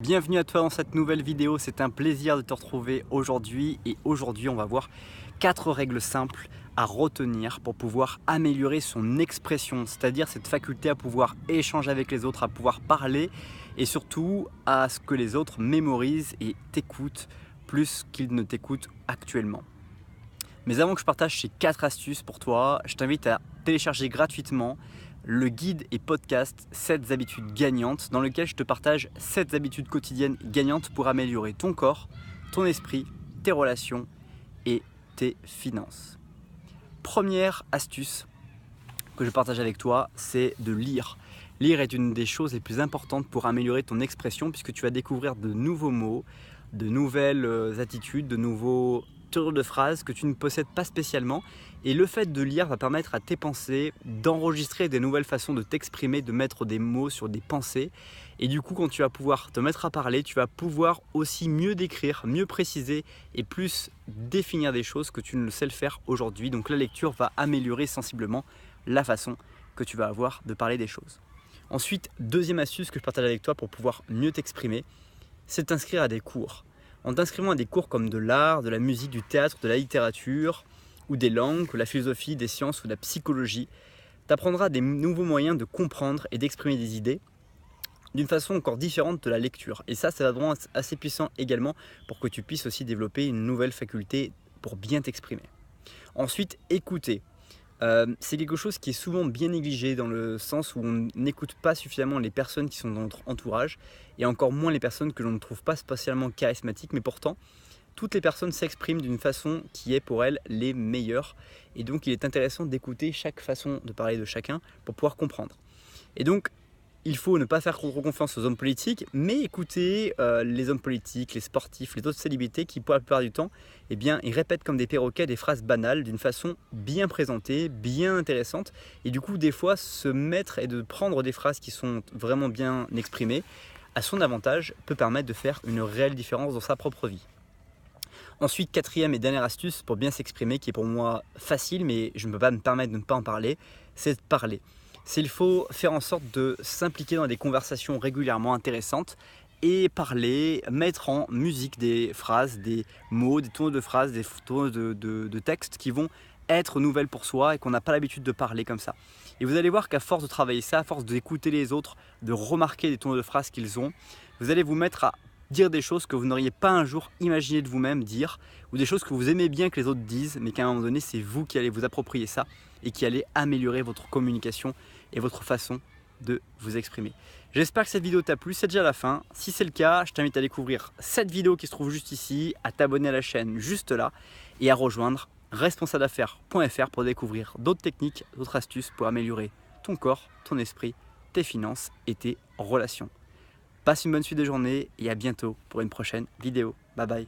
Bienvenue à toi dans cette nouvelle vidéo, c'est un plaisir de te retrouver aujourd'hui et aujourd'hui on va voir 4 règles simples à retenir pour pouvoir améliorer son expression, c'est-à-dire cette faculté à pouvoir échanger avec les autres, à pouvoir parler et surtout à ce que les autres mémorisent et t'écoutent plus qu'ils ne t'écoutent actuellement. Mais avant que je partage ces 4 astuces pour toi, je t'invite à télécharger gratuitement le guide et podcast 7 habitudes gagnantes dans lequel je te partage 7 habitudes quotidiennes gagnantes pour améliorer ton corps, ton esprit, tes relations et tes finances. Première astuce que je partage avec toi, c'est de lire. Lire est une des choses les plus importantes pour améliorer ton expression puisque tu vas découvrir de nouveaux mots, de nouvelles attitudes, de nouveaux tours de phrases que tu ne possèdes pas spécialement. Et le fait de lire va permettre à tes pensées d'enregistrer des nouvelles façons de t'exprimer, de mettre des mots sur des pensées. Et du coup, quand tu vas pouvoir te mettre à parler, tu vas pouvoir aussi mieux décrire, mieux préciser et plus définir des choses que tu ne le sais le faire aujourd'hui. Donc la lecture va améliorer sensiblement la façon que tu vas avoir de parler des choses. Ensuite, deuxième astuce que je partage avec toi pour pouvoir mieux t'exprimer, c'est de t'inscrire à des cours. En t'inscrivant à des cours comme de l'art, de la musique, du théâtre, de la littérature ou des langues, la philosophie, des sciences ou de la psychologie, tu apprendras des nouveaux moyens de comprendre et d'exprimer des idées d'une façon encore différente de la lecture. Et ça va vraiment être assez puissant également pour que tu puisses aussi développer une nouvelle faculté pour bien t'exprimer. Ensuite, écouter. C'est quelque chose qui est souvent bien négligé dans le sens où on n'écoute pas suffisamment les personnes qui sont dans notre entourage et encore moins les personnes que l'on ne trouve pas spécialement charismatiques, mais pourtant toutes les personnes s'expriment d'une façon qui est pour elles les meilleures et donc il est intéressant d'écouter chaque façon de parler de chacun pour pouvoir comprendre. Et donc il faut ne pas faire trop confiance aux hommes politiques, mais écouter les hommes politiques, les sportifs, les autres célébrités qui, pour la plupart du temps, eh bien, ils répètent comme des perroquets des phrases banales d'une façon bien présentée, bien intéressante. Et du coup, des fois, se mettre et de prendre des phrases qui sont vraiment bien exprimées, à son avantage, peut permettre de faire une réelle différence dans sa propre vie. Ensuite, quatrième et dernière astuce pour bien s'exprimer, qui est pour moi facile, mais je ne peux pas me permettre de ne pas en parler, c'est de parler. Il faut faire en sorte de s'impliquer dans des conversations régulièrement intéressantes et parler, mettre en musique des phrases, des mots, des tours de phrases, des tours de textes qui vont être nouvelles pour soi et qu'on n'a pas l'habitude de parler comme ça. Et vous allez voir qu'à force de travailler ça, à force d'écouter les autres, de remarquer les tours de phrases qu'ils ont, vous allez vous mettre à dire des choses que vous n'auriez pas un jour imaginé de vous-même dire ou des choses que vous aimez bien que les autres disent mais qu'à un moment donné c'est vous qui allez vous approprier ça et qui allez améliorer votre communication et votre façon de vous exprimer. J'espère que cette vidéo t'a plu, c'est déjà la fin. Si c'est le cas, je t'invite à découvrir cette vidéo qui se trouve juste ici, à t'abonner à la chaîne juste là et à rejoindre responsablaffaires.fr pour découvrir d'autres techniques, d'autres astuces pour améliorer ton corps, ton esprit, tes finances et tes relations. Passe une bonne suite de journée et à bientôt pour une prochaine vidéo. Bye bye.